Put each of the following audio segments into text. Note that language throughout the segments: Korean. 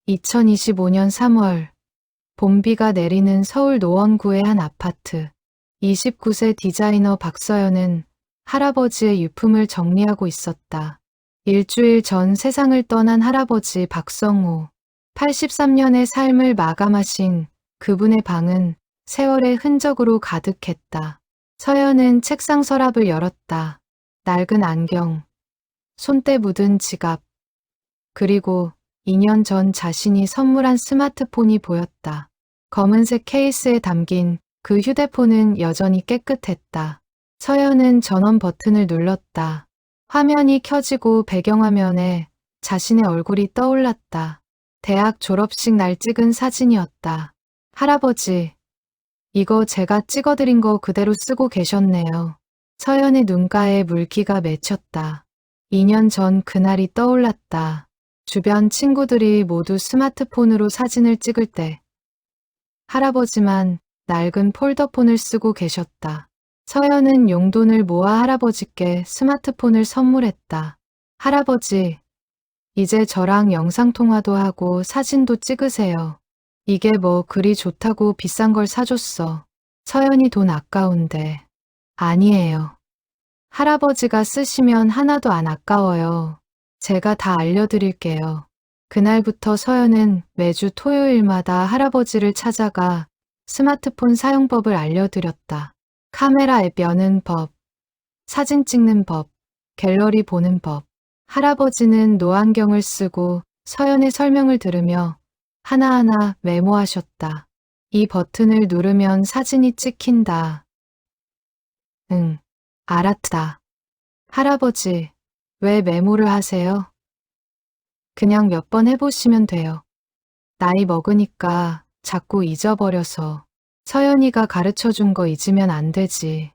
2025년 3월 봄비가 내리는 서울 노원구의 한 아파트. 29세 디자이너 박서연은 할아버지의 유품을 정리하고 있었다. 일주일 전 세상을 떠난 할아버지 박성호. 83년의 삶을 마감하신 그분의 방은 세월의 흔적으로 가득했다. 서연은 책상 서랍을 열었다. 낡은 안경, 손때 묻은 지갑, 그리고 2년 전 자신이 선물한 스마트폰이 보였다. 검은색 케이스에 담긴 그 휴대폰은 여전히 깨끗했다. 서연은 전원 버튼을 눌렀다. 화면이 켜지고 배경화면에 자신의 얼굴이 떠올랐다. 대학 졸업식 날 찍은 사진이었다. 할아버지, 이거 제가 찍어드린 거 그대로 쓰고 계셨네요. 서연의 눈가에 물기가 맺혔다. 2년 전 그날이 떠올랐다. 주변 친구들이 모두 스마트폰으로 사진을 찍을 때 할아버지만 낡은 폴더폰을 쓰고 계셨다. 서연은 용돈을 모아 할아버지께 스마트폰을 선물했다. 할아버지, 이제 저랑 영상통화도 하고 사진도 찍으세요. 이게 뭐 그리 좋다고 비싼 걸 사줬어. 서연이 돈 아까운데. 아니에요. 할아버지가 쓰시면 하나도 안 아까워요. 제가 다 알려드릴게요. 그날부터 서연은 매주 토요일마다 할아버지를 찾아가 스마트폰 사용법을 알려드렸다. 카메라 앱 여는 법, 사진 찍는 법, 갤러리 보는 법. 할아버지는 노안경을 쓰고 서연의 설명을 들으며 하나하나 메모하셨다. 이 버튼을 누르면 사진이 찍힌다. 응, 알았다. 할아버지, 왜 메모를 하세요? 그냥 몇 번 해보시면 돼요. 나이 먹으니까 자꾸 잊어버려서. 서연이가 가르쳐준 거 잊으면 안 되지.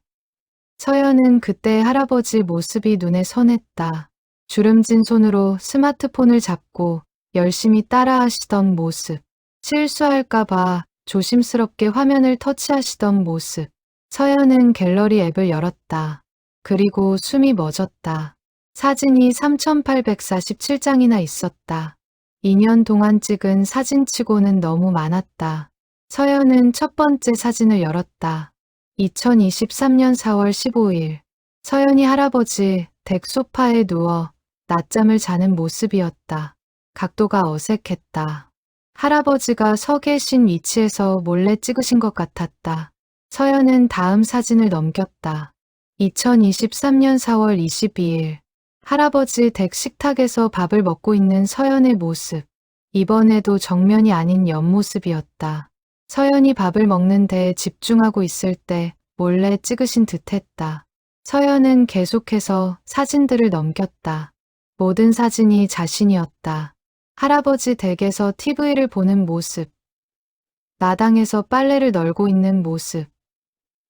서연은 그때 할아버지 모습이 눈에 선했다. 주름진 손으로 스마트폰을 잡고 열심히 따라하시던 모습. 실수할까봐 조심스럽게 화면을 터치하시던 모습. 서연은 갤러리 앱을 열었다. 그리고 숨이 멎었다. 사진이 3,847장이나 있었다. 2년 동안 찍은 사진치고는 너무 많았다. 서연은 첫 번째 사진을 열었다. 2023년 4월 15일. 서연이 할아버지 댁 소파에 누워 낮잠을 자는 모습이었다. 각도가 어색했다. 할아버지가 서 계신 위치에서 몰래 찍으신 것 같았다. 서연은 다음 사진을 넘겼다. 2023년 4월 22일. 할아버지 댁 식탁에서 밥을 먹고 있는 서연의 모습. 이번에도 정면이 아닌 옆모습이었다. 서연이 밥을 먹는 데 집중하고 있을 때 몰래 찍으신 듯했다. 서연은 계속해서 사진들을 넘겼다. 모든 사진이 자신이었다. 할아버지 댁에서 TV를 보는 모습. 마당에서 빨래를 널고 있는 모습.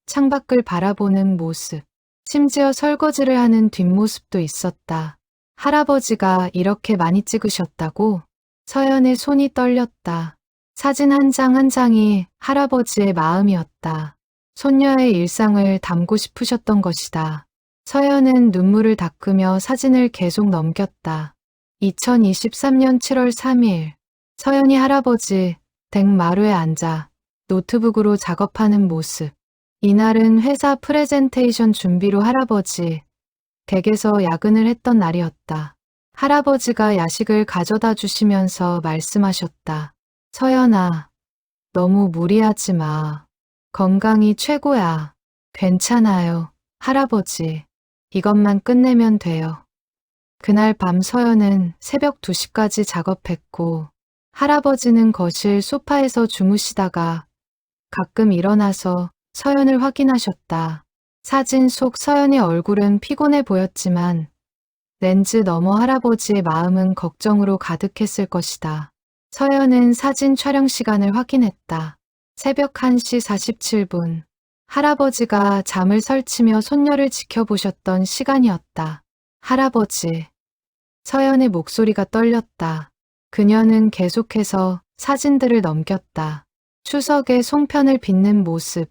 창밖을 바라보는 모습. 심지어 설거지를 하는 뒷모습도 있었다. 할아버지가 이렇게 많이 찍으셨다고? 서연의 손이 떨렸다. 사진 한 장 한 장이 할아버지의 마음이었다. 손녀의 일상을 담고 싶으셨던 것이다. 서연은 눈물을 닦으며 사진을 계속 넘겼다. 2023년 7월 3일. 서연이 할아버지 댁 마루에 앉아 노트북으로 작업하는 모습. 이날은 회사 프레젠테이션 준비로 할아버지 댁에서 야근을 했던 날이었다. 할아버지가 야식을 가져다 주시면서 말씀하셨다. 서연아, 너무 무리하지 마. 건강이 최고야. 괜찮아요, 할아버지. 이것만 끝내면 돼요. 그날 밤 서연은 새벽 2시까지 작업했고 할아버지는 거실 소파에서 주무시다가 가끔 일어나서 서연을 확인하셨다. 사진 속 서연의 얼굴은 피곤해 보였지만 렌즈 너머 할아버지의 마음은 걱정으로 가득했을 것이다. 서연은 사진 촬영 시간을 확인했다. 새벽 1시 47분. 할아버지가 잠을 설치며 손녀를 지켜보셨던 시간이었다. 할아버지. 서연의 목소리가 떨렸다. 그녀는 계속해서 사진들을 넘겼다. 추석에 송편을 빚는 모습.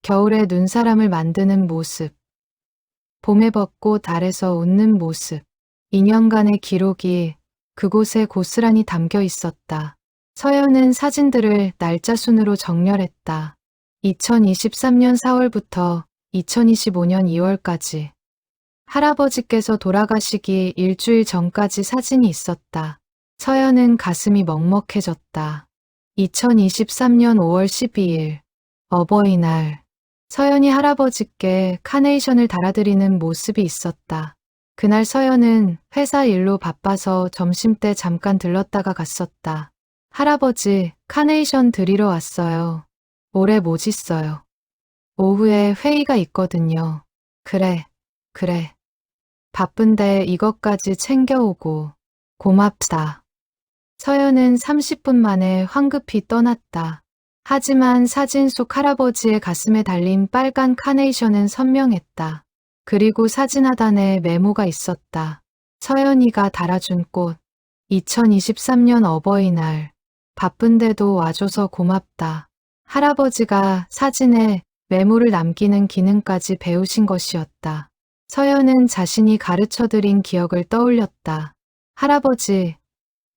겨울에 눈사람을 만드는 모습. 봄에 벚꽃 아래서 웃는 모습. 2년간의 기록이 그곳에 고스란히 담겨 있었다. 서연은 사진들을 날짜 순으로 정렬했다. 2023년 4월부터 2025년 2월까지. 할아버지께서 돌아가시기 일주일 전까지 사진이 있었다. 서연은 가슴이 먹먹해졌다. 2023년 5월 12일. 어버이날. 서연이 할아버지께 카네이션을 달아드리는 모습이 있었다. 그날 서연은 회사 일로 바빠서 점심때 잠깐 들렀다가 갔었다. 할아버지, 카네이션 드리러 왔어요. 올해 못 있어요. 오후에 회의가 있거든요. 그래. 바쁜데 이것까지 챙겨오고 고맙다. 서연은 30분 만에 황급히 떠났다. 하지만 사진 속 할아버지의 가슴에 달린 빨간 카네이션은 선명했다. 그리고 사진 하단에 메모가 있었다. 서연이가 달아준 꽃. 2023년 어버이날. 바쁜데도 와줘서 고맙다. 할아버지가 사진에 메모를 남기는 기능까지 배우신 것이었다. 서연은 자신이 가르쳐드린 기억을 떠올렸다. 할아버지,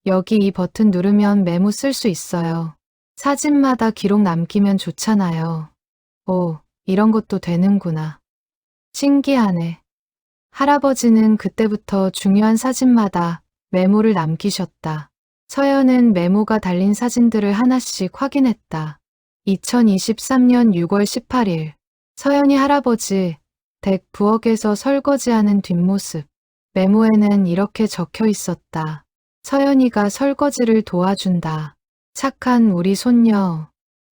여기 이 버튼 누르면 메모 쓸 수 있어요. 사진마다 기록 남기면 좋잖아요. 오, 이런 것도 되는구나. 신기하네. 할아버지는 그때부터 중요한 사진마다 메모를 남기셨다. 서연은 메모가 달린 사진들을 하나씩 확인했다. 2023년 6월 18일. 서연이 할아버지 댁 부엌에서 설거지하는 뒷모습. 메모에는 이렇게 적혀 있었다. 서연이가 설거지를 도와준다. 착한 우리 손녀.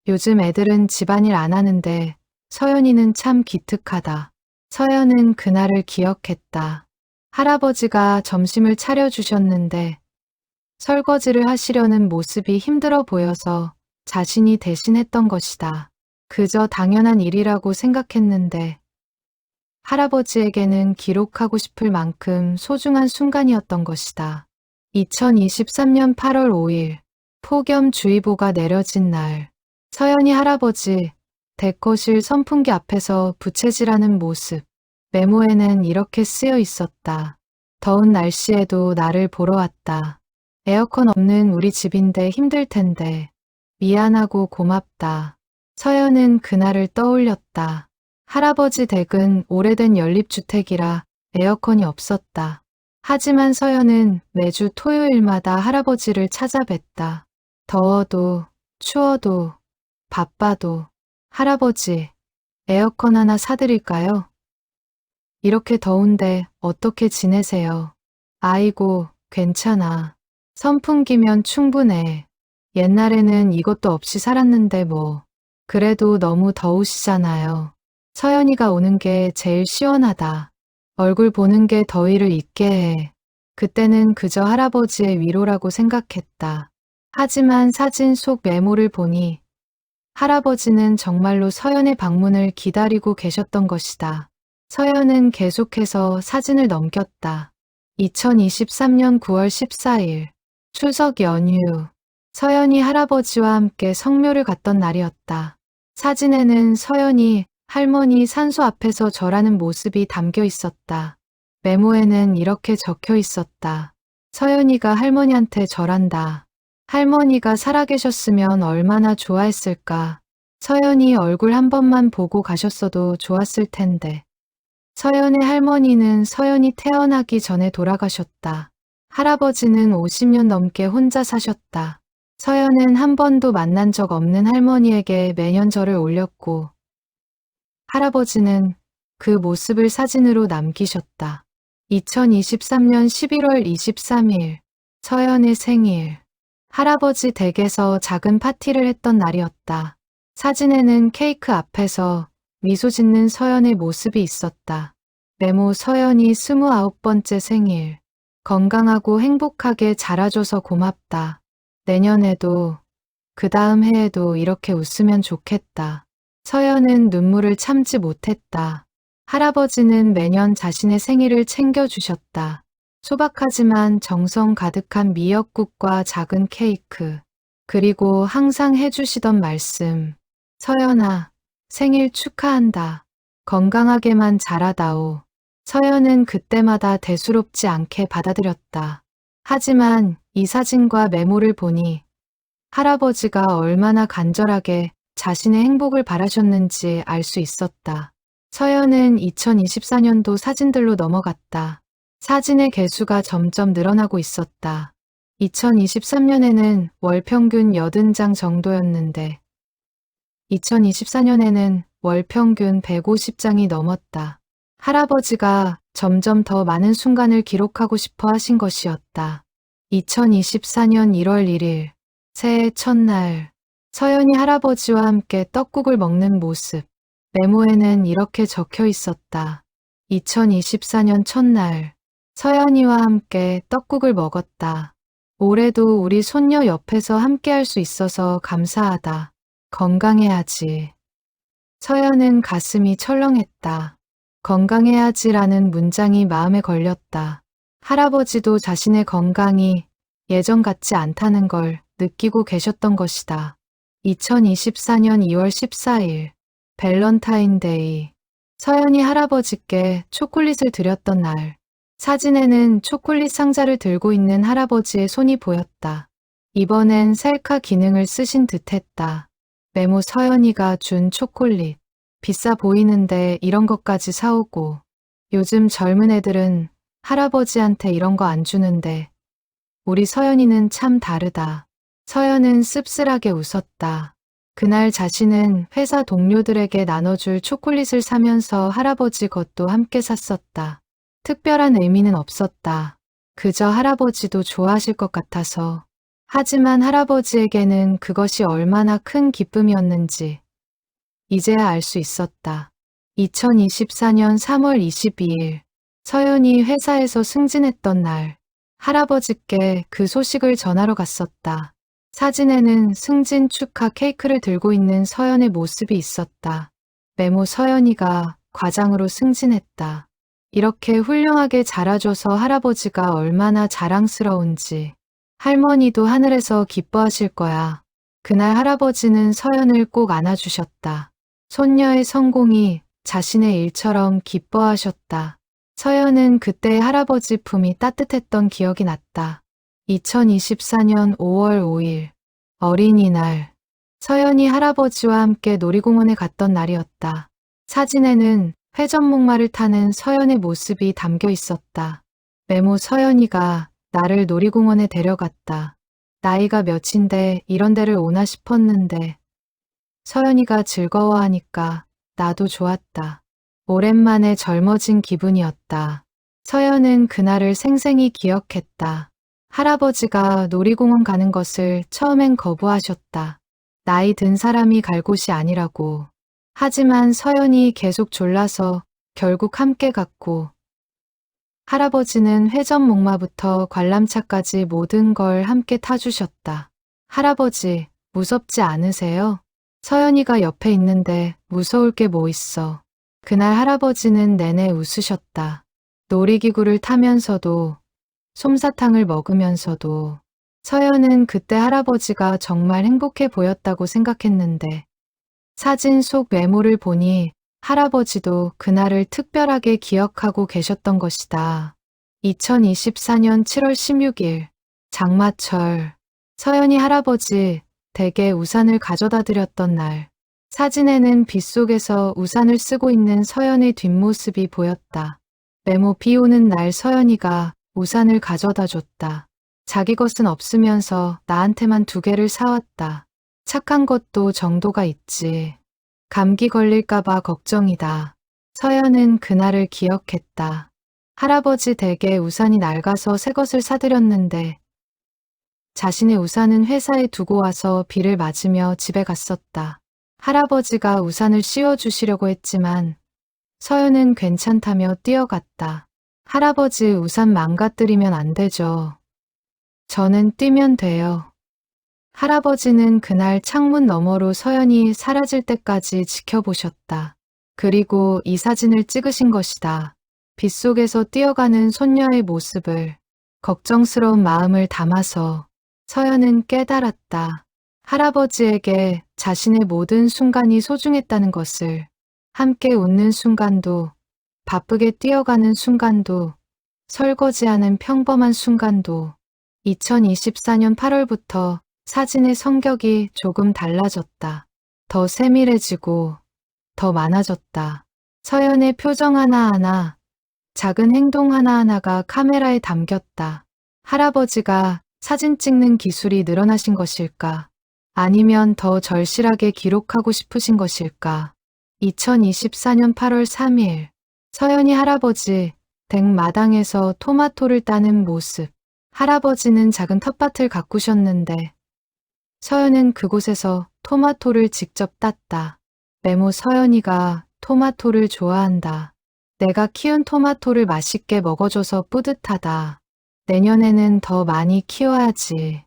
요즘 애들은 집안일 안 하는데 서연이는 참 기특하다. 서연은 그날을 기억했다. 할아버지가 점심을 차려주셨는데 설거지를 하시려는 모습이 힘들어 보여서 자신이 대신했던 것이다. 그저 당연한 일이라고 생각했는데 할아버지에게는 기록하고 싶을 만큼 소중한 순간이었던 것이다. 2023년 8월 5일. 폭염주의보가 내려진 날. 서연이 할아버지 댁거실 선풍기 앞에서 부채질하는 모습. 메모에는 이렇게 쓰여 있었다. 더운 날씨에도 나를 보러 왔다. 에어컨 없는 우리 집인데 힘들 텐데 미안하고 고맙다. 서연은 그날을 떠올렸다. 할아버지 댁은 오래된 연립주택이라 에어컨이 없었다. 하지만 서연은 매주 토요일마다 할아버지를 찾아뵀다. 더워도 추워도 바빠도 할아버지, 에어컨 하나 사드릴까요? 이렇게 더운데 어떻게 지내세요? 아이고, 괜찮아. 선풍기면 충분해. 옛날에는 이것도 없이 살았는데 뭐. 그래도 너무 더우시잖아요. 서연이가 오는 게 제일 시원하다. 얼굴 보는 게 더위를 잊게 해. 그때는 그저 할아버지의 위로라고 생각했다. 하지만 사진 속 메모를 보니 할아버지는 정말로 서연의 방문을 기다리고 계셨던 것이다. 서연은 계속해서 사진을 넘겼다. 2023년 9월 14일. 추석 연휴. 서연이 할아버지와 함께 성묘를 갔던 날이었다. 사진에는 서연이 할머니 산소 앞에서 절하는 모습이 담겨 있었다. 메모에는 이렇게 적혀 있었다. 서연이가 할머니한테 절한다. 할머니가 살아계셨으면 얼마나 좋아했을까. 서연이 얼굴 한 번만 보고 가셨어도 좋았을 텐데. 서연의 할머니는 서연이 태어나기 전에 돌아가셨다. 할아버지는 50년 넘게 혼자 사셨다. 서연은 한 번도 만난 적 없는 할머니에게 매년 절을 올렸고 할아버지는 그 모습을 사진으로 남기셨다. 2023년 11월 23일. 서연의 생일. 할아버지 댁에서 작은 파티를 했던 날이었다. 사진에는 케이크 앞에서 미소 짓는 서연의 모습이 있었다. 메모 서연이 29번째 생일. 건강하고 행복하게 자라줘서 고맙다. 내년에도 그 다음 해에도 이렇게 웃으면 좋겠다. 서연은 눈물을 참지 못했다. 할아버지는 매년 자신의 생일을 챙겨주셨다. 소박하지만 정성 가득한 미역국과 작은 케이크. 그리고 항상 해주시던 말씀. 서연아, 생일 축하한다. 건강하게만 자라다오. 서연은 그때마다 대수롭지 않게 받아들였다. 하지만 이 사진과 메모를 보니 할아버지가 얼마나 간절하게 자신의 행복을 바라셨는지 알 수 있었다. 서연은 2024년도 사진들로 넘어갔다. 사진의 개수가 점점 늘어나고 있었다. 2023년에는 월 평균 80장 정도였는데 2024년에는 월 평균 150장이 넘었다. 할아버지가 점점 더 많은 순간을 기록하고 싶어 하신 것이었다. 2024년 1월 1일 새해 첫날 서연이 할아버지와 함께 떡국을 먹는 모습. 메모에는 이렇게 적혀 있었다. 2024년 첫날 서연이와 함께 떡국을 먹었다. 올해도 우리 손녀 옆에서 함께 할 수 있어서 감사하다. 건강해야지. 서연은 가슴이 철렁했다. 건강해야지라는 문장이 마음에 걸렸다. 할아버지도 자신의 건강이 예전 같지 않다는 걸 느끼고 계셨던 것이다. 2024년 2월 14일 밸런타인데이. 서연이 할아버지께 초콜릿을 드렸던 날. 사진에는 초콜릿 상자를 들고 있는 할아버지의 손이 보였다. 이번엔 셀카 기능을 쓰신 듯했다. 메모 서연이가 준 초콜릿. 비싸 보이는데 이런 것까지 사오고. 요즘 젊은 애들은 할아버지한테 이런 거 안 주는데 우리 서연이는 참 다르다. 서연은 씁쓸하게 웃었다. 그날 자신은 회사 동료들에게 나눠줄 초콜릿을 사면서 할아버지 것도 함께 샀었다. 특별한 의미는 없었다. 그저 할아버지도 좋아하실 것 같아서. 하지만 할아버지에게는 그것이 얼마나 큰 기쁨이었는지 이제야 알 수 있었다. 2024년 3월 22일 서연이 회사에서 승진했던 날 할아버지께 그 소식을 전하러 갔었다. 사진에는 승진 축하 케이크를 들고 있는 서연의 모습이 있었다. 메모 서연이가 과장으로 승진했다. 이렇게 훌륭하게 자라줘서 할아버지가 얼마나 자랑스러운지. 할머니도 하늘에서 기뻐하실 거야. 그날 할아버지는 서연을 꼭 안아주셨다. 손녀의 성공이 자신의 일처럼 기뻐하셨다. 서연은 그때 할아버지 품이 따뜻했던 기억이 났다. 2024년 5월 5일 어린이날. 서연이 할아버지와 함께 놀이공원에 갔던 날이었다. 사진에는 회전목마를 타는 서연의 모습이 담겨 있었다. 메모 서연이가 나를 놀이공원에 데려갔다. 나이가 몇인데 이런 데를 오나 싶었는데 서연이가 즐거워하니까 나도 좋았다. 오랜만에 젊어진 기분이었다. 서연은 그날을 생생히 기억했다. 할아버지가 놀이공원 가는 것을 처음엔 거부하셨다. 나이 든 사람이 갈 곳이 아니라고. 하지만 서연이 계속 졸라서 결국 함께 갔고 할아버지는 회전목마부터 관람차까지 모든 걸 함께 타주셨다. 할아버지, 무섭지 않으세요? 서연이가 옆에 있는데 무서울 게 뭐 있어. 그날 할아버지는 내내 웃으셨다. 놀이기구를 타면서도 솜사탕을 먹으면서도 서연은 그때 할아버지가 정말 행복해 보였다고 생각했는데 사진 속 메모를 보니 할아버지도 그날을 특별하게 기억하고 계셨던 것이다. 2024년 7월 16일 장마철. 서연이 할아버지 댁에 우산을 가져다 드렸던 날. 사진에는 빗속에서 우산을 쓰고 있는 서연의 뒷모습이 보였다. 메모 비 오는 날 서연이가 우산을 가져다 줬다. 자기 것은 없으면서 나한테만 2개를 사왔다. 착한 것도 정도가 있지. 감기 걸릴까봐 걱정이다. 서연은 그날을 기억했다. 할아버지 댁에 우산이 낡아서 새 것을 사드렸는데 자신의 우산은 회사에 두고 와서 비를 맞으며 집에 갔었다. 할아버지가 우산을 씌워주시려고 했지만 서연은 괜찮다며 뛰어갔다. 할아버지 우산 망가뜨리면 안 되죠. 저는 뛰면 돼요. 할아버지는 그날 창문 너머로 서연이 사라질 때까지 지켜보셨다. 그리고 이 사진을 찍으신 것이다. 빗속에서 뛰어가는 손녀의 모습을 걱정스러운 마음을 담아서 서연은 깨달았다. 할아버지에게 자신의 모든 순간이 소중했다는 것을. 함께 웃는 순간도, 바쁘게 뛰어가는 순간도, 설거지하는 평범한 순간도, 2024년 8월부터 사진의 성격이 조금 달라졌다. 더 세밀해지고 더 많아졌다. 서연의 표정 하나하나, 작은 행동 하나하나가 카메라에 담겼다. 할아버지가 사진 찍는 기술이 늘어나신 것일까? 아니면 더 절실하게 기록하고 싶으신 것일까? 2024년 8월 3일, 서연이 할아버지 댁 마당에서 토마토를 따는 모습. 할아버지는 작은 텃밭을 가꾸셨는데 서연은 그곳에서 토마토를 직접 땄다. 메모 서연이가 토마토를 좋아한다. 내가 키운 토마토를 맛있게 먹어줘서 뿌듯하다. 내년에는 더 많이 키워야지.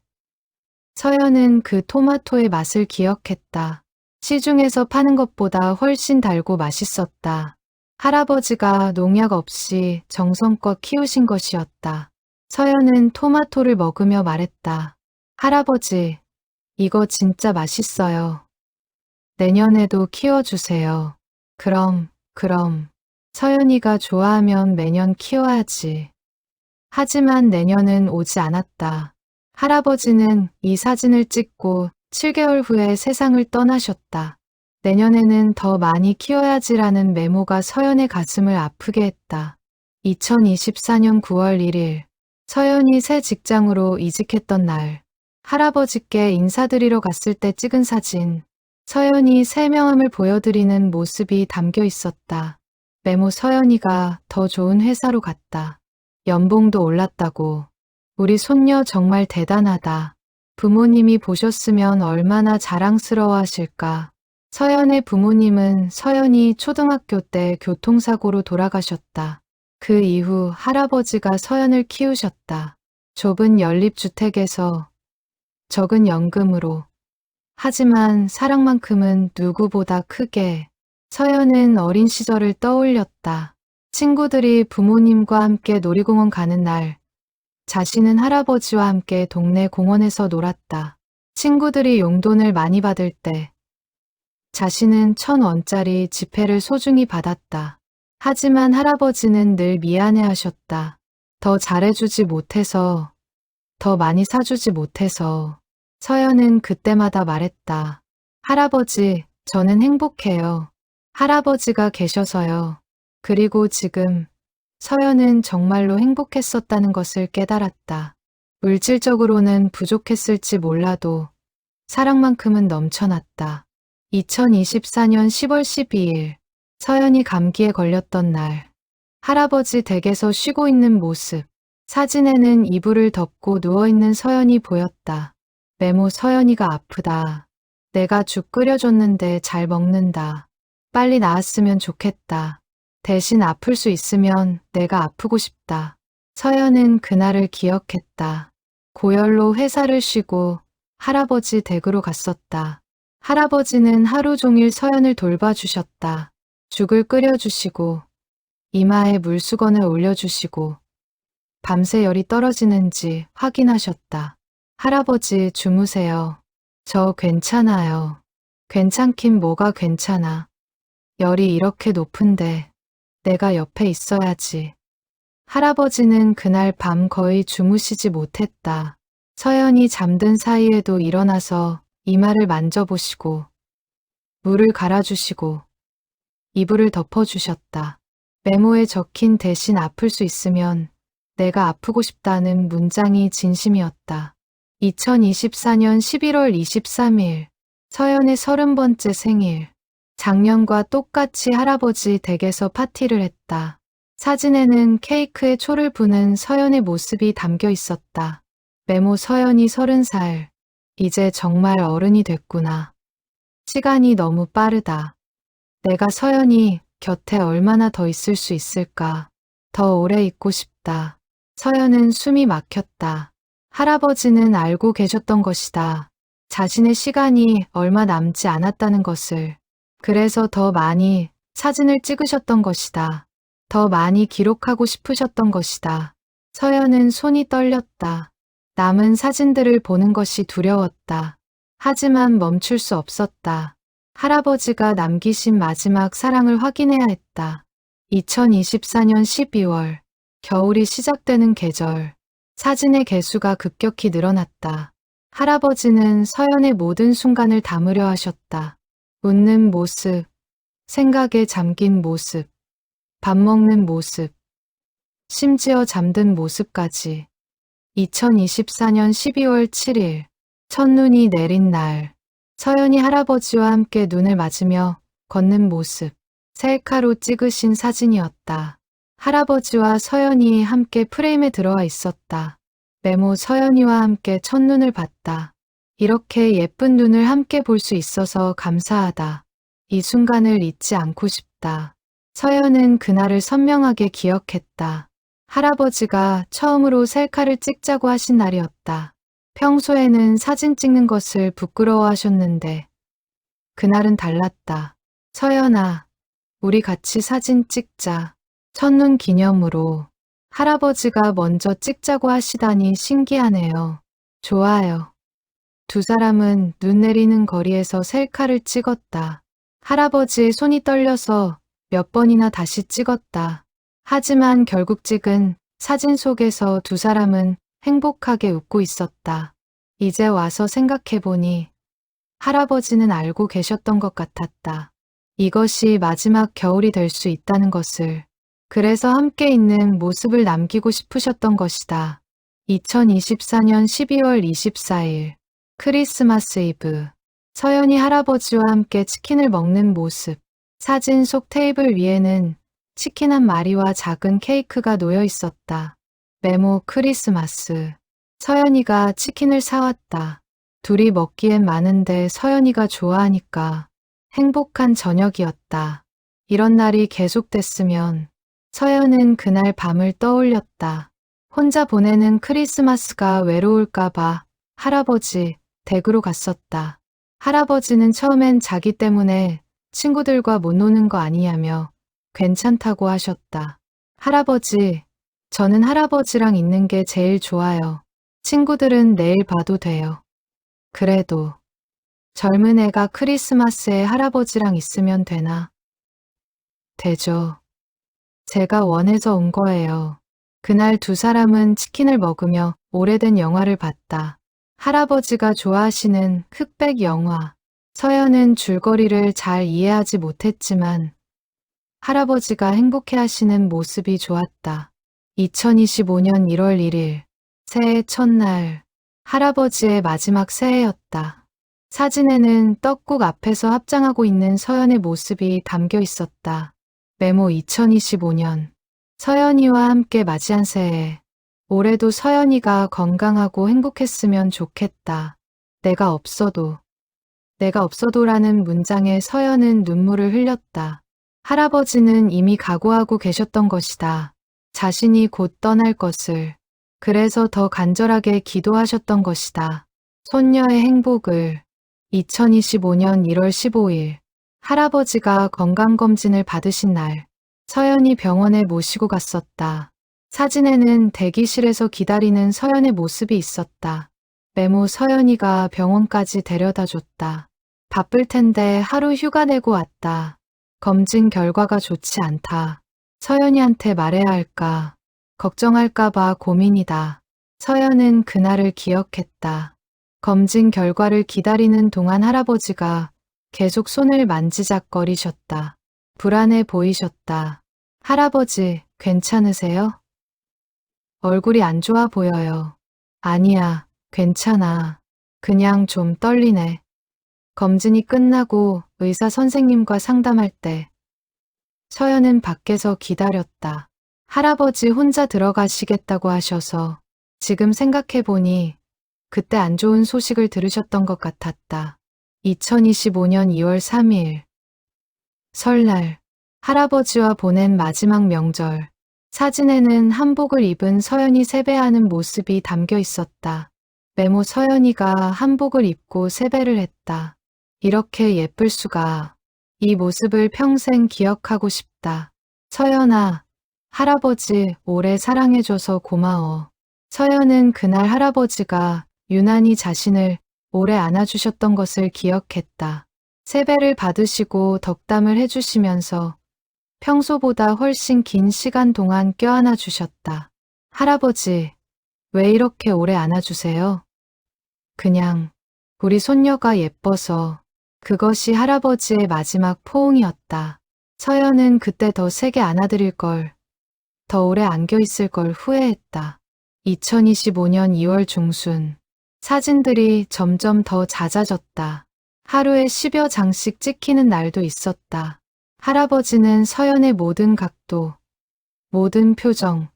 서연은 그 토마토의 맛을 기억했다. 시중에서 파는 것보다 훨씬 달고 맛있었다. 할아버지가 농약 없이 정성껏 키우신 것이었다. 서연은 토마토를 먹으며 말했다. 할아버지, 이거 진짜 맛있어요. 내년에도 키워주세요. 그럼. 서연이가 좋아하면 매년 키워야지. 하지만 내년은 오지 않았다. 할아버지는 이 사진을 찍고 7개월 후에 세상을 떠나셨다. 내년에는 더 많이 키워야지라는 메모가 서연의 가슴을 아프게 했다. 2024년 9월 1일, 서연이 새 직장으로 이직했던 날, 할아버지께 인사드리러 갔을 때 찍은 사진, 서연이 새 명함을 보여드리는 모습이 담겨 있었다. 메모 서연이가 더 좋은 회사로 갔다. 연봉도 올랐다고. 우리 손녀 정말 대단하다. 부모님이 보셨으면 얼마나 자랑스러워 하실까. 서연의 부모님은 서연이 초등학교 때 교통사고로 돌아가셨다. 그 이후 할아버지가 서연을 키우셨다. 좁은 연립주택에서 적은 연금으로. 하지만 사랑만큼은 누구보다 크게. 서연은 어린 시절을 떠올렸다. 친구들이 부모님과 함께 놀이공원 가는 날, 자신은 할아버지와 함께 동네 공원에서 놀았다. 친구들이 용돈을 많이 받을 때, 자신은 1,000원짜리 지폐를 소중히 받았다. 하지만 할아버지는 늘 미안해하셨다. 더 잘해주지 못해서, 더 많이 사주지 못해서. 서연은 그때마다 말했다. 할아버지, 저는 행복해요. 할아버지가 계셔서요. 그리고 지금 서연은 정말로 행복했었다는 것을 깨달았다. 물질적으로는 부족했을지 몰라도 사랑만큼은 넘쳐났다. 2024년 10월 12일, 서연이 감기에 걸렸던 날, 할아버지 댁에서 쉬고 있는 모습, 사진에는 이불을 덮고 누워있는 서연이 보였다. 메모 서연이가 아프다. 내가 죽 끓여줬는데 잘 먹는다. 빨리 나았으면 좋겠다. 대신 아플 수 있으면 내가 아프고 싶다. 서연은 그날을 기억했다. 고열로 회사를 쉬고 할아버지 댁으로 갔었다. 할아버지는 하루 종일 서연을 돌봐주셨다. 죽을 끓여주시고 이마에 물수건을 올려주시고 밤새 열이 떨어지는지 확인하셨다. 할아버지 주무세요. 저 괜찮아요. 괜찮긴 뭐가 괜찮아. 열이 이렇게 높은데 내가 옆에 있어야지. 할아버지는 그날 밤 거의 주무시지 못했다. 서연이 잠든 사이에도 일어나서 이마를 만져보시고 물을 갈아주시고 이불을 덮어주셨다. 메모에 적힌 대신 아플 수 있으면 내가 아프고 싶다는 문장이 진심이었다. 2024년 11월 23일, 서연의 30번째 생일. 작년과 똑같이 할아버지 댁에서 파티를 했다. 사진에는 케이크에 초를 부는 서연의 모습이 담겨 있었다. 메모 서연이 30살. 이제 정말 어른이 됐구나. 시간이 너무 빠르다. 내가 서연이 곁에 얼마나 더 있을 수 있을까. 더 오래 있고 싶다. 서연은 숨이 막혔다. 할아버지는 알고 계셨던 것이다. 자신의 시간이 얼마 남지 않았다는 것을. 그래서 더 많이 사진을 찍으셨던 것이다. 더 많이 기록하고 싶으셨던 것이다. 서연은 손이 떨렸다. 남은 사진들을 보는 것이 두려웠다. 하지만 멈출 수 없었다. 할아버지가 남기신 마지막 사랑을 확인해야 했다. 2024년 12월, 겨울이 시작되는 계절. 사진의 개수가 급격히 늘어났다. 할아버지는 서연의 모든 순간을 담으려 하셨다. 웃는 모습, 생각에 잠긴 모습, 밥 먹는 모습, 심지어 잠든 모습까지. 2024년 12월 7일, 첫눈이 내린 날, 서연이 할아버지와 함께 눈을 맞으며 걷는 모습, 셀카로 찍으신 사진이었다. 할아버지와 서연이 함께 프레임에 들어와 있었다. 메모 서연이와 함께 첫눈을 봤다. 이렇게 예쁜 눈을 함께 볼 수 있어서 감사하다. 이 순간을 잊지 않고 싶다. 서연은 그날을 선명하게 기억했다. 할아버지가 처음으로 셀카를 찍자고 하신 날이었다. 평소에는 사진 찍는 것을 부끄러워하셨는데 그날은 달랐다. 서연아, 우리 같이 사진 찍자. 첫눈 기념으로. 할아버지가 먼저 찍자고 하시다니 신기하네요. 좋아요. 두 사람은 눈 내리는 거리에서 셀카를 찍었다. 할아버지의 손이 떨려서 몇 번이나 다시 찍었다. 하지만 결국 찍은 사진 속에서 두 사람은 행복하게 웃고 있었다. 이제 와서 생각해보니 할아버지는 알고 계셨던 것 같았다. 이것이 마지막 겨울이 될 수 있다는 것을. 그래서 함께 있는 모습을 남기고 싶으셨던 것이다. 2024년 12월 24일 크리스마스 이브. 서연이 할아버지와 함께 치킨을 먹는 모습. 사진 속 테이블 위에는 치킨 한 마리와 작은 케이크가 놓여 있었다. 메모 크리스마스. 서연이가 치킨을 사왔다. 둘이 먹기엔 많은데 서연이가 좋아하니까 행복한 저녁이었다. 이런 날이 계속됐으면. 서연은 그날 밤을 떠올렸다. 혼자 보내는 크리스마스가 외로울까봐 할아버지 댁으로 갔었다. 할아버지는 처음엔 자기 때문에 친구들과 못 노는 거 아니냐며 괜찮다고 하셨다. 할아버지, 저는 할아버지랑 있는 게 제일 좋아요. 친구들은 내일 봐도 돼요. 그래도 젊은 애가 크리스마스에 할아버지랑 있으면 되나? 되죠. 제가 원해서 온 거예요. 그날 두 사람은 치킨을 먹으며 오래된 영화를 봤다. 할아버지가 좋아하시는 흑백 영화. 서연은 줄거리를 잘 이해하지 못했지만 할아버지가 행복해하시는 모습이 좋았다. 2025년 1월 1일, 새해 첫날, 할아버지의 마지막 새해였다. 사진에는 떡국 앞에서 합장하고 있는 서연의 모습이 담겨 있었다. 메모 2025년, 서연이와 함께 맞이한 새해. 올해도 서연이가 건강하고 행복했으면 좋겠다. 내가 없어도라는 문장에 서연은 눈물을 흘렸다. 할아버지는 이미 각오하고 계셨던 것이다. 자신이 곧 떠날 것을. 그래서 더 간절하게 기도하셨던 것이다. 손녀의 행복을. 2025년 1월 15일, 할아버지가 건강검진을 받으신 날, 서연이 병원에 모시고 갔었다. 사진에는 대기실에서 기다리는 서연의 모습이 있었다. 메모 서연이가 병원까지 데려다 줬다. 바쁠 텐데 하루 휴가 내고 왔다. 검진 결과가 좋지 않다. 서연이한테 말해야 할까? 걱정할까봐 고민이다. 서연은 그날을 기억했다. 검진 결과를 기다리는 동안 할아버지가 계속 손을 만지작거리셨다. 불안해 보이셨다. 할아버지, 괜찮으세요? 얼굴이 안 좋아 보여요. 아니야, 괜찮아. 그냥 좀 떨리네. 검진이 끝나고 의사 선생님과 상담할 때 서연은 밖에서 기다렸다. 할아버지 혼자 들어가시겠다고 하셔서 지금 생각해보니 그때 안 좋은 소식을 들으셨던 것 같았다. 2025년 2월 3일 설날 할아버지와 보낸 마지막 명절. 사진에는 한복을 입은 서연이 세배하는 모습이 담겨 있었다. 메모 서연이가 한복을 입고 세배를 했다. 이렇게 예쁠 수가. 이 모습을 평생 기억하고 싶다. 서연아, 할아버지 오래 사랑해줘서 고마워. 서연은 그날 할아버지가 유난히 자신을 오래 안아주셨던 것을 기억했다. 세배를 받으시고 덕담을 해주시면서 평소보다 훨씬 긴 시간 동안 껴안아 주셨다. 할아버지, 왜 이렇게 오래 안아주세요? 그냥 우리 손녀가 예뻐서. 그것이 할아버지의 마지막 포옹이었다. 서연은 그때 더 세게 안아드릴 걸, 더 오래 안겨있을 걸 후회했다. 2025년 2월 중순. 사진들이 점점 더 잦아졌다. 하루에 10여 장씩 찍히는 날도 있었다. 할아버지는 서연의 모든 각도, 모든 표정,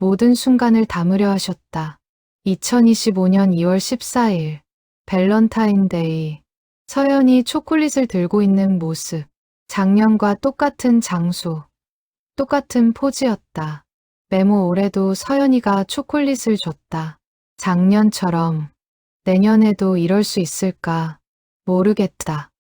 모든 순간을 담으려 하셨다. 2025년 2월 14일. 밸런타인데이. 서연이 초콜릿을 들고 있는 모습. 작년과 똑같은 장소, 똑같은 포즈였다. 메모 올해도 서연이가 초콜릿을 줬다. 작년처럼 내년에도 이럴 수 있을까 모르겠다.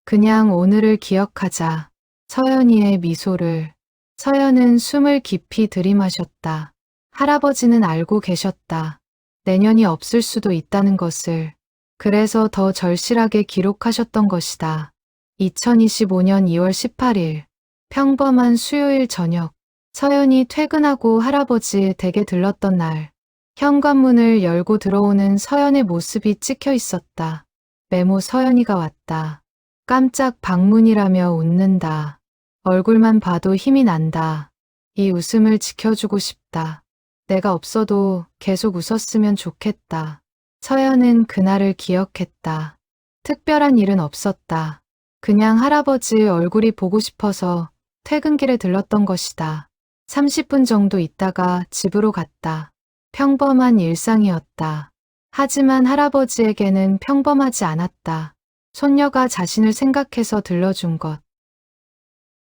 그냥 오늘을 기억하자. 서연이의 미소를. 서연은 숨을 깊이 들이마셨다. 할아버지는 알고 계셨다. 내년이 없을 수도 있다는 것을. 그래서 더 절실하게 기록하셨던 것이다. 2025년 2월 18일. 평범한 수요일 저녁. 서연이 퇴근하고 할아버지 댁에 들렀던 날. 현관문을 열고 들어오는 서연의 모습이 찍혀 있었다. 메모 서연이가 왔다. 깜짝 방문이라며 웃는다. 얼굴만 봐도 힘이 난다. 이 웃음을 지켜주고 싶다. 내가 없어도 계속 웃었으면 좋겠다. 서연은 그날을 기억했다. 특별한 일은 없었다. 그냥 할아버지 얼굴이 보고 싶어서 퇴근길에 들렀던 것이다. 30분 정도 있다가 집으로 갔다. 평범한 일상이었다. 하지만 할아버지에게는 평범하지 않았다. 손녀가 자신을 생각해서 들러준 것.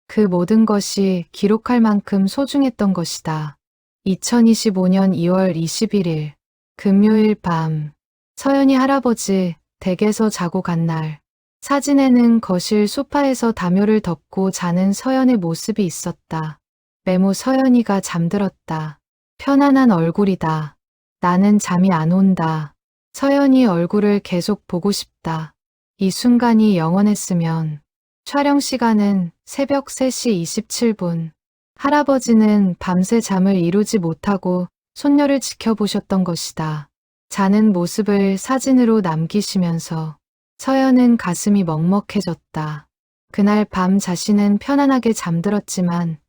그 모든 것이 기록할 만큼 소중했던 것이다. 2025년 2월 21일. 금요일 밤. 서연이 할아버지 댁에서 자고 간 날. 사진에는 거실 소파에서 담요를 덮고 자는 서연의 모습이 있었다. 메모 서연이가 잠들었다. 편안한 얼굴이다. 나는 잠이 안 온다. 서연이 얼굴을 계속 보고 싶다. 이 순간이 영원했으면. 촬영 시간은 새벽 3시 27분. 할아버지는 밤새 잠을 이루지 못하고 손녀를 지켜보셨던 것이다. 자는 모습을 사진으로 남기시면서. 서연은 가슴이 먹먹해졌다. 그날 밤 자신은 편안하게 잠들었지만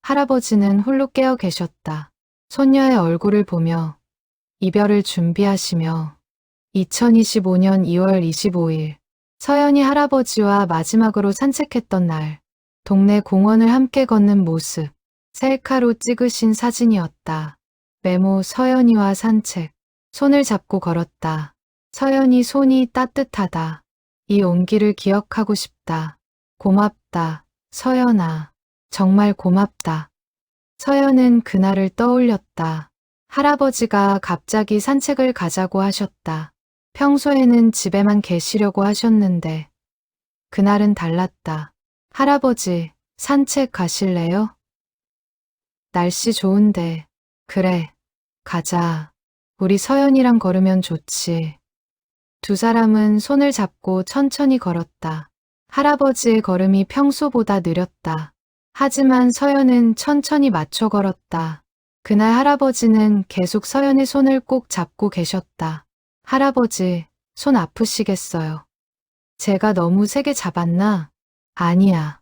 할아버지는 홀로 깨어 계셨다. 손녀의 얼굴을 보며 이별을 준비하시며. 2025년 2월 25일. 서연이 할아버지와 마지막으로 산책했던 날. 동네 공원을 함께 걷는 모습. 셀카로 찍으신 사진이었다. 메모 서연이와 산책. 손을 잡고 걸었다. 서연이 손이 따뜻하다. 이 온기를 기억하고 싶다. 고맙다. 서연아. 정말 고맙다. 서연은 그날을 떠올렸다. 할아버지가 갑자기 산책을 가자고 하셨다. 평소에는 집에만 계시려고 하셨는데 그날은 달랐다. 할아버지, 산책 가실래요? 날씨 좋은데. 그래, 가자. 우리 서연이랑 걸으면 좋지. 두 사람은 손을 잡고 천천히 걸었다. 할아버지의 걸음이 평소보다 느렸다. 하지만 서연은 천천히 맞춰 걸었다. 그날 할아버지는 계속 서연의 손을 꼭 잡고 계셨다. 할아버지, 손 아프시겠어요. 제가 너무 세게 잡았나? 아니야.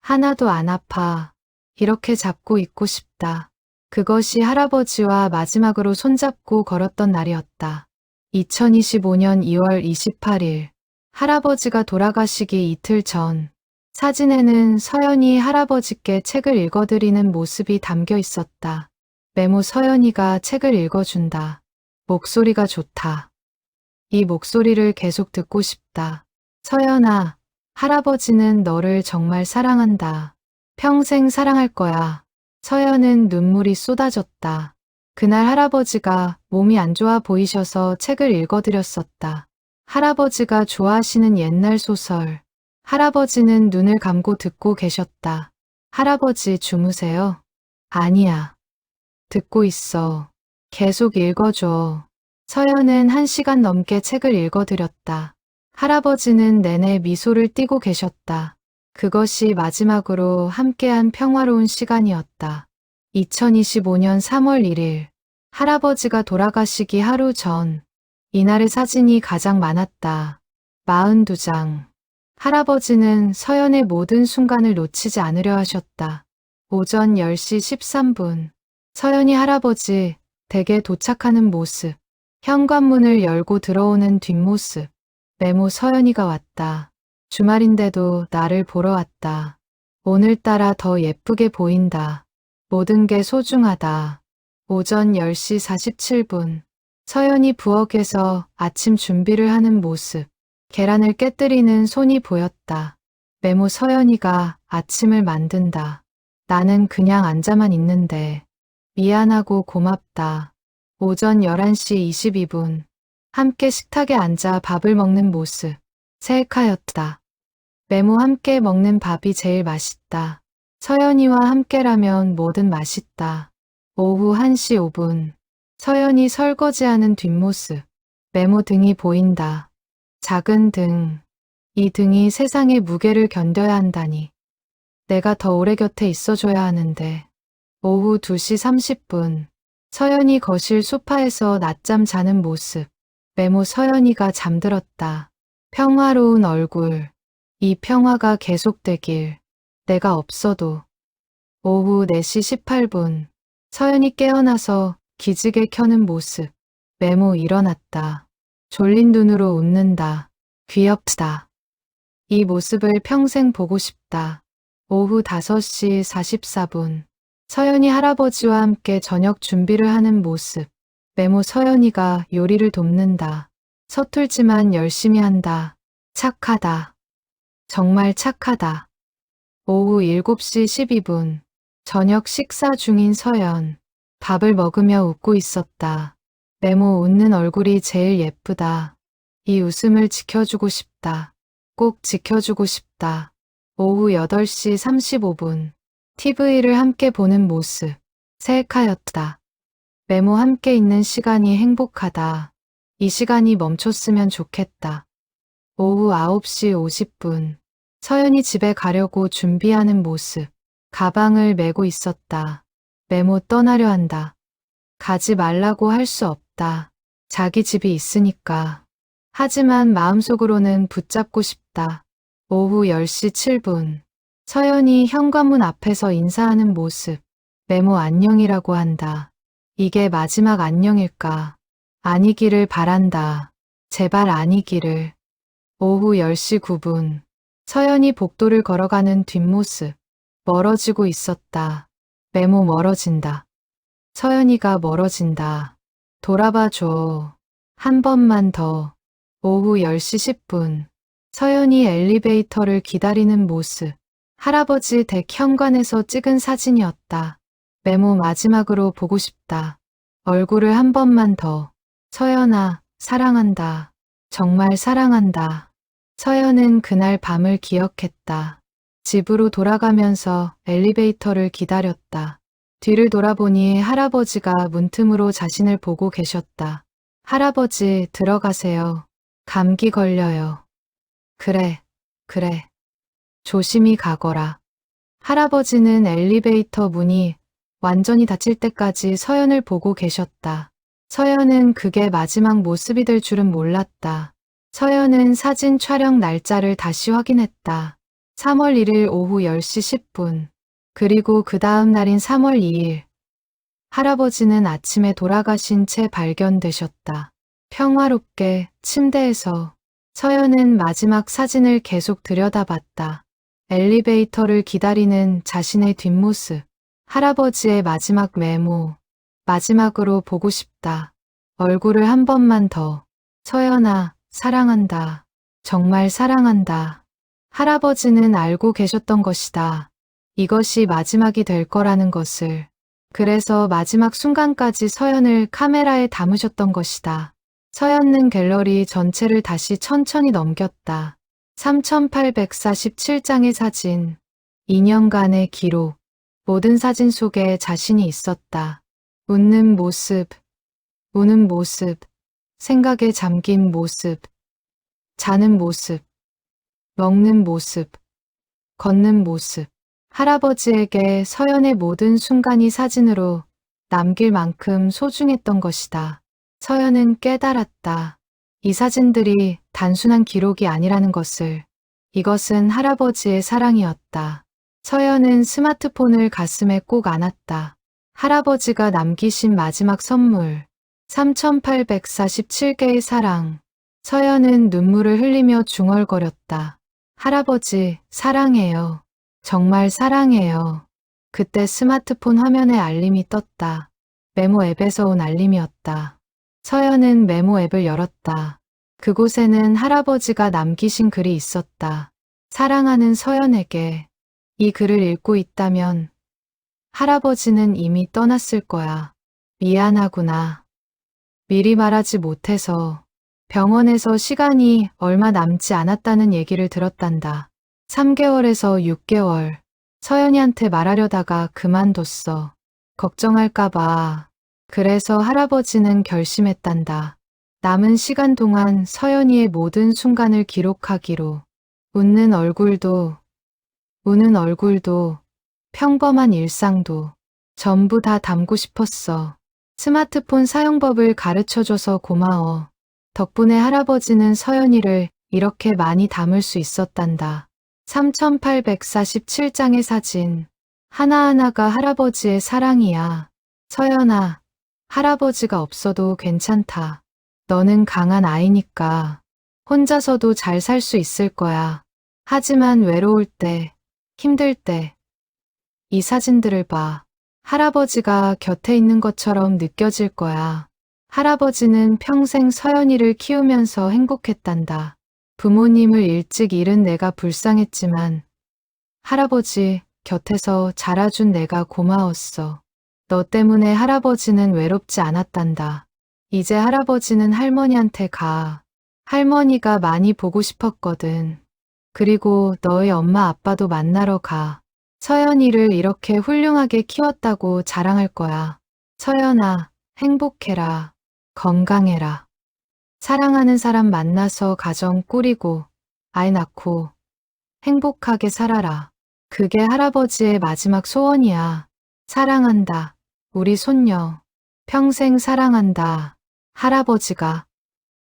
하나도 안 아파. 이렇게 잡고 있고 싶다. 그것이 할아버지와 마지막으로 손잡고 걸었던 날이었다. 2025년 2월 28일. 할아버지가 돌아가시기 이틀 전. 사진에는 서연이 할아버지께 책을 읽어드리는 모습이 담겨 있었다. 메모 서연이가 책을 읽어준다. 목소리가 좋다. 이 목소리를 계속 듣고 싶다. 서연아, 할아버지는 너를 정말 사랑한다. 평생 사랑할 거야. 서연은 눈물이 쏟아졌다. 그날 할아버지가 몸이 안 좋아 보이셔서 책을 읽어드렸었다. 할아버지가 좋아하시는 옛날 소설. 할아버지는 눈을 감고 듣고 계셨다. 할아버지 주무세요? 아니야. 듣고 있어. 계속 읽어줘. 서연은 1시간 넘게 책을 읽어드렸다. 할아버지는 내내 미소를 띠고 계셨다. 그것이 마지막으로 함께한 평화로운 시간이었다. 2025년 3월 1일. 할아버지가 돌아가시기 하루 전, 이날의 사진이 가장 많았다. 42장. 할아버지는 서연의 모든 순간을 놓치지 않으려 하셨다. 오전 10시 13분. 서연이 할아버지 댁에 도착하는 모습. 현관문을 열고 들어오는 뒷모습. 메모 서연이가 왔다. 주말인데도 나를 보러 왔다. 오늘따라 더 예쁘게 보인다. 모든 게 소중하다. 오전 10시 47분. 서연이 부엌에서 아침 준비를 하는 모습. 계란을 깨뜨리는 손이 보였다. 메모 서연이가 아침을 만든다. 나는 그냥 앉아만 있는데. 미안하고 고맙다. 오전 11시 22분. 함께 식탁에 앉아 밥을 먹는 모습. 셀카였다. 메모 함께 먹는 밥이 제일 맛있다. 서연이와 함께라면 뭐든 맛있다. 오후 1시 5분. 서연이 설거지하는 뒷모습. 메모 등이 보인다. 작은 등. 이 등이 세상의 무게를 견뎌야 한다니. 내가 더 오래 곁에 있어줘야 하는데. 오후 2시 30분. 서연이 거실 소파에서 낮잠 자는 모습. 메모 서연이가 잠들었다. 평화로운 얼굴. 이 평화가 계속되길. 내가 없어도. 오후 4시 18분. 서연이 깨어나서 기지개 켜는 모습. 메모 일어났다. 졸린 눈으로 웃는다. 귀엽다. 이 모습을 평생 보고 싶다. 오후 5시 44분. 서연이 할아버지와 함께 저녁 준비를 하는 모습. 메모 서연이가 요리를 돕는다. 서툴지만 열심히 한다. 착하다. 정말 착하다. 오후 7시 12분. 저녁 식사 중인 서연. 밥을 먹으며 웃고 있었다. 메모 웃는 얼굴이 제일 예쁘다. 이 웃음을 지켜주고 싶다. 꼭 지켜주고 싶다. 오후 8시 35분. TV를 함께 보는 모습. 셀카였다. 메모 함께 있는 시간이 행복하다. 이 시간이 멈췄으면 좋겠다. 오후 9시 50분. 서연이 집에 가려고 준비하는 모습. 가방을 메고 있었다. 메모 떠나려 한다. 가지 말라고 할 수 없다. 자기 집이 있으니까. 하지만 마음속으로는 붙잡고 싶다. 오후 10시 7분. 서연이 현관문 앞에서 인사하는 모습. 메모 안녕이라고 한다. 이게 마지막 안녕일까? 아니기를 바란다. 제발 아니기를. 오후 10시 9분. 서연이 복도를 걸어가는 뒷모습. 멀어지고 있었다. 메모 멀어진다. 서연이가 멀어진다. 돌아봐 줘. 한 번만 더. 오후 10시 10분. 서연이 엘리베이터를 기다리는 모습. 할아버지 댁 현관에서 찍은 사진이었다. 메모 마지막으로 보고 싶다. 얼굴을 한 번만 더. 서연아, 사랑한다. 정말 사랑한다. 서연은 그날 밤을 기억했다. 집으로 돌아가면서 엘리베이터를 기다렸다. 뒤를 돌아보니 할아버지가 문틈으로 자신을 보고 계셨다. 할아버지, 들어가세요. 감기 걸려요. 그래, 그래. 조심히 가거라. 할아버지는 엘리베이터 문이 완전히 닫힐 때까지 서연을 보고 계셨다. 서연은 그게 마지막 모습이 될 줄은 몰랐다. 서연은 사진 촬영 날짜를 다시 확인했다. 3월 1일 오후 10시 10분. 그리고 그 다음 날인 3월 2일. 할아버지는 아침에 돌아가신 채 발견되셨다. 평화롭게 침대에서. 서연은 마지막 사진을 계속 들여다봤다. 엘리베이터를 기다리는 자신의 뒷모습. 할아버지의 마지막 메모. 마지막으로 보고 싶다. 얼굴을 한 번만 더. 서연아, 사랑한다. 정말 사랑한다. 할아버지는 알고 계셨던 것이다. 이것이 마지막이 될 거라는 것을. 그래서 마지막 순간까지 서연을 카메라에 담으셨던 것이다. 서연은 갤러리 전체를 다시 천천히 넘겼다. 3847장의 사진. 2년간의 기록. 모든 사진 속에 자신이 있었다. 웃는 모습, 우는 모습, 생각에 잠긴 모습, 자는 모습, 먹는 모습, 걷는 모습. 할아버지에게 서연의 모든 순간이 사진으로 남길 만큼 소중했던 것이다. 서연은 깨달았다. 이 사진들이 단순한 기록이 아니라는 것을. 이것은 할아버지의 사랑이었다. 서연은 스마트폰을 가슴에 꼭 안았다. 할아버지가 남기신 마지막 선물. 3847개의 사랑. 서연은 눈물을 흘리며 중얼거렸다. 할아버지, 사랑해요. 정말 사랑해요. 그때 스마트폰 화면에 알림이 떴다. 메모 앱에서 온 알림이었다. 서연은 메모 앱을 열었다. 그곳에는 할아버지가 남기신 글이 있었다. 사랑하는 서연에게. 이 글을 읽고 있다면 할아버지는 이미 떠났을 거야. 미안하구나. 미리 말하지 못해서. 병원에서 시간이 얼마 남지 않았다는 얘기를 들었단다. 3개월에서 6개월. 서연이한테 말하려다가 그만뒀어. 걱정할까봐. 그래서 할아버지는 결심했단다. 남은 시간 동안 서연이의 모든 순간을 기록하기로. 웃는 얼굴도, 우는 얼굴도, 평범한 일상도 전부 다 담고 싶었어. 스마트폰 사용법을 가르쳐줘서 고마워. 덕분에 할아버지는 서연이를 이렇게 많이 담을 수 있었단다. 3847장의 사진. 하나하나가 할아버지의 사랑이야. 서연아, 할아버지가 없어도 괜찮다. 너는 강한 아이니까 혼자서도 잘 살 수 있을 거야. 하지만 외로울 때, 힘들 때, 이 사진들을 봐. 할아버지가 곁에 있는 것처럼 느껴질 거야. 할아버지는 평생 서연이를 키우면서 행복했단다. 부모님을 일찍 잃은 내가 불쌍했지만 할아버지 곁에서 자라준 내가 고마웠어. 너 때문에 할아버지는 외롭지 않았단다. 이제 할아버지는 할머니한테 가. 할머니가 많이 보고 싶었거든. 그리고 너의 엄마 아빠도 만나러 가. 서연이를 이렇게 훌륭하게 키웠다고 자랑할 거야. 서연아, 행복해라. 건강해라. 사랑하는 사람 만나서 가정 꾸리고 아이 낳고 행복하게 살아라. 그게 할아버지의 마지막 소원이야. 사랑한다. 우리 손녀. 평생 사랑한다. 할아버지가.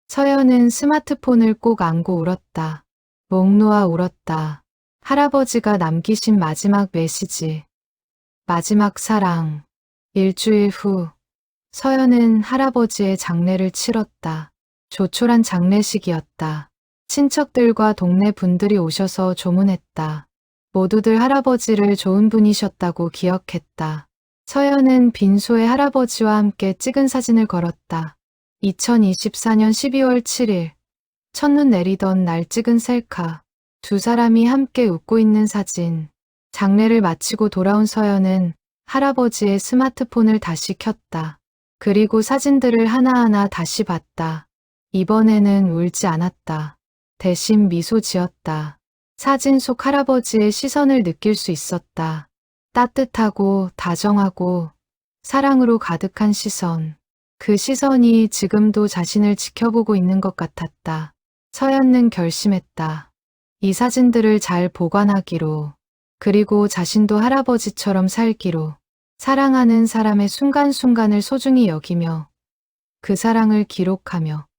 서연은 스마트폰을 꼭 안고 울었다. 목 놓아 울었다. 할아버지가 남기신 마지막 메시지. 마지막 사랑. 일주일 후 서연은 할아버지의 장례를 치렀다. 조촐한 장례식이었다. 친척들과 동네 분들이 오셔서 조문했다. 모두들 할아버지를 좋은 분이셨다고 기억했다. 서연은 빈소에 할아버지와 함께 찍은 사진을 걸었다. 2024년 12월 7일. 첫눈 내리던 날 찍은 셀카. 두 사람이 함께 웃고 있는 사진. 장례를 마치고 돌아온 서연은 할아버지의 스마트폰을 다시 켰다. 그리고 사진들을 하나하나 다시 봤다. 이번에는 울지 않았다. 대신 미소 지었다. 사진 속 할아버지의 시선을 느낄 수 있었다. 따뜻하고 다정하고 사랑으로 가득한 시선. 그 시선이 지금도 자신을 지켜보고 있는 것 같았다. 서연은 결심했다. 이 사진들을 잘 보관하기로. 그리고 자신도 할아버지처럼 살기로. 사랑하는 사람의 순간순간을 소중히 여기며 그 사랑을 기록하며.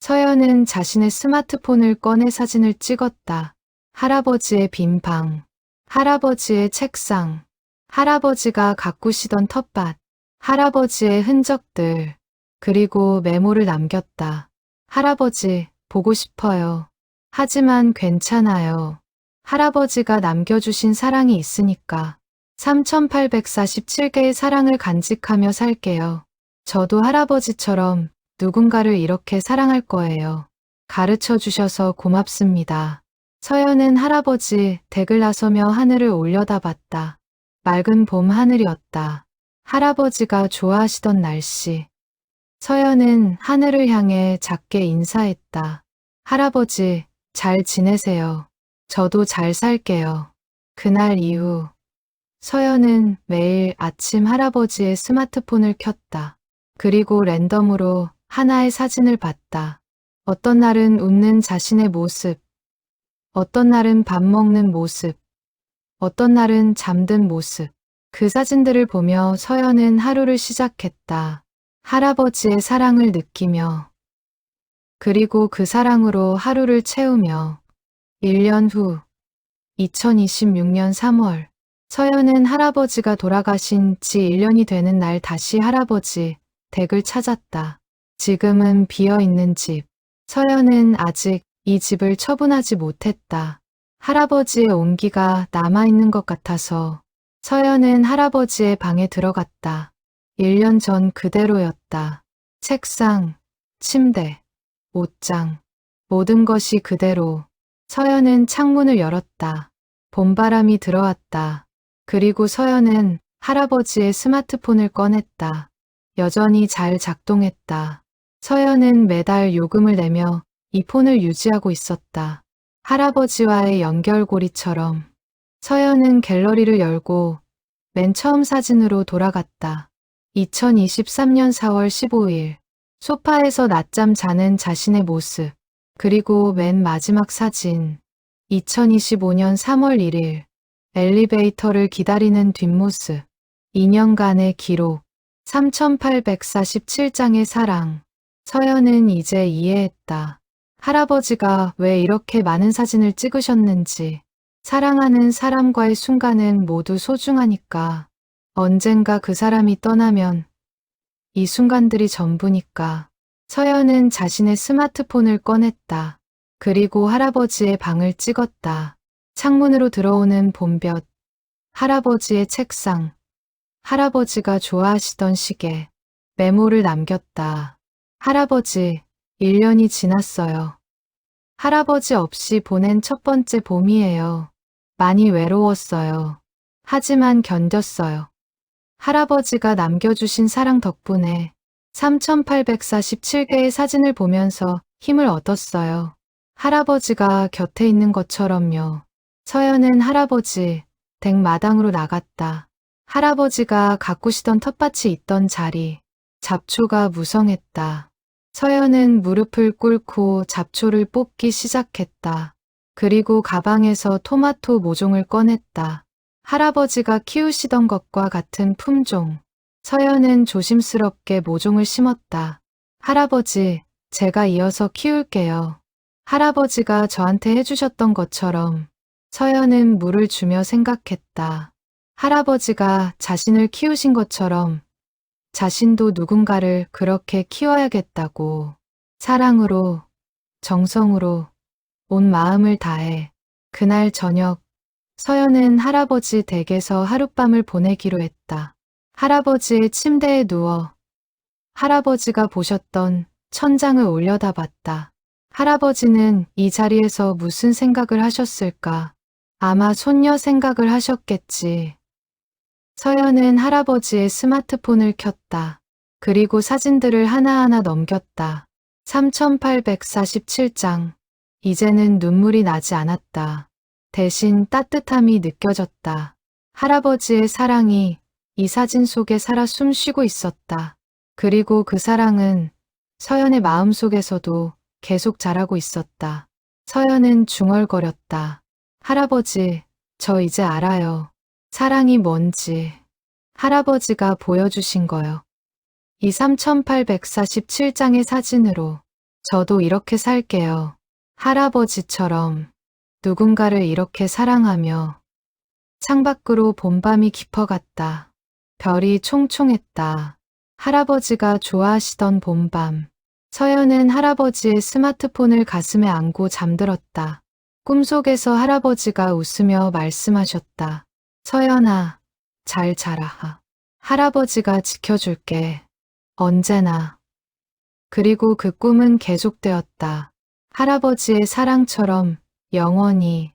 서연은 자신의 스마트폰을 꺼내 사진을 찍었다. 할아버지의 빈 방, 할아버지의 책상, 할아버지가 가꾸시던 텃밭, 할아버지의 흔적들, 그리고 메모를 남겼다. 할아버지, 보고 싶어요. 하지만 괜찮아요. 할아버지가 남겨주신 사랑이 있으니까. 3847개의 사랑을 간직하며 살게요. 저도 할아버지처럼 누군가를 이렇게 사랑할 거예요. 가르쳐 주셔서 고맙습니다. 서연은 할아버지 댁을 나서며 하늘을 올려다봤다. 맑은 봄 하늘이었다. 할아버지가 좋아하시던 날씨. 서연은 하늘을 향해 작게 인사했다. 할아버지, 잘 지내세요. 저도 잘 살게요. 그날 이후 서연은 매일 아침 할아버지의 스마트폰을 켰다. 그리고 랜덤으로 하나의 사진을 봤다. 어떤 날은 웃는 자신의 모습, 어떤 날은 밥 먹는 모습, 어떤 날은 잠든 모습. 그 사진들을 보며 서연은 하루를 시작했다. 할아버지의 사랑을 느끼며, 그리고 그 사랑으로 하루를 채우며. 1년 후, 2026년 3월, 서연은 할아버지가 돌아가신 지 1년이 되는 날 다시 할아버지 댁을 찾았다. 지금은 비어있는 집. 서연은 아직 이 집을 처분하지 못했다. 할아버지의 온기가 남아있는 것 같아서 서연은 할아버지의 방에 들어갔다. 1년 전 그대로였다. 책상, 침대, 옷장, 모든 것이 그대로. 서연은 창문을 열었다. 봄바람이 들어왔다. 그리고 서연은 할아버지의 스마트폰을 꺼냈다. 여전히 잘 작동했다. 서연은 매달 요금을 내며 이 폰을 유지하고 있었다. 할아버지와의 연결고리처럼. 서연은 갤러리를 열고 맨 처음 사진으로 돌아갔다. 2023년 4월 15일, 소파에서 낮잠 자는 자신의 모습. 그리고 맨 마지막 사진, 2025년 3월 1일, 엘리베이터를 기다리는 뒷모습. 2년간의 기록, 3847장의 사랑. 서연은 이제 이해했다. 할아버지가 왜 이렇게 많은 사진을 찍으셨는지. 사랑하는 사람과의 순간은 모두 소중하니까. 언젠가 그 사람이 떠나면 이 순간들이 전부니까. 서연은 자신의 스마트폰을 꺼냈다. 그리고 할아버지의 방을 찍었다. 창문으로 들어오는 봄볕, 할아버지의 책상, 할아버지가 좋아하시던 시계, 메모를 남겼다. 할아버지, 1년이 지났어요. 할아버지 없이 보낸 첫 번째 봄이에요. 많이 외로웠어요. 하지만 견뎠어요. 할아버지가 남겨주신 사랑 덕분에 3847개의 사진을 보면서 힘을 얻었어요. 할아버지가 곁에 있는 것처럼요. 서연은 할아버지 댁 마당으로 나갔다. 할아버지가 가꾸시던 텃밭이 있던 자리. 잡초가 무성했다. 서연은 무릎을 꿇고 잡초를 뽑기 시작했다. 그리고 가방에서 토마토 모종을 꺼냈다. 할아버지가 키우시던 것과 같은 품종. 서연은 조심스럽게 모종을 심었다. 할아버지, 제가 이어서 키울게요. 할아버지가 저한테 해주셨던 것처럼. 서연은 물을 주며 생각했다. 할아버지가 자신을 키우신 것처럼 자신도 누군가를 그렇게 키워야겠다고. 사랑으로, 정성으로, 온 마음을 다해. 그날 저녁, 서연은 할아버지 댁에서 하룻밤을 보내기로 했다. 할아버지의 침대에 누워 할아버지가 보셨던 천장을 올려다봤다. 할아버지는 이 자리에서 무슨 생각을 하셨을까? 아마 손녀 생각을 하셨겠지. 서연은 할아버지의 스마트폰을 켰다. 그리고 사진들을 하나하나 넘겼다. 3847장. 이제는 눈물이 나지 않았다. 대신 따뜻함이 느껴졌다. 할아버지의 사랑이 이 사진 속에 살아 숨쉬고 있었다. 그리고 그 사랑은 서연의 마음속에서도 계속 자라고 있었다. 서연은 중얼거렸다. 할아버지, 저 이제 알아요. 사랑이 뭔지. 할아버지가 보여주신 거요. 이 3847장의 사진으로 저도 이렇게 살게요. 할아버지처럼 누군가를 이렇게 사랑하며. 창밖으로 봄밤이 깊어갔다. 별이 총총했다. 할아버지가 좋아하시던 봄밤. 서연은 할아버지의 스마트폰을 가슴에 안고 잠들었다. 꿈속에서 할아버지가 웃으며 말씀하셨다. 서연아, 잘 자라. 할아버지가 지켜줄게. 언제나. 그리고 그 꿈은 계속되었다. 할아버지의 사랑처럼 영원히.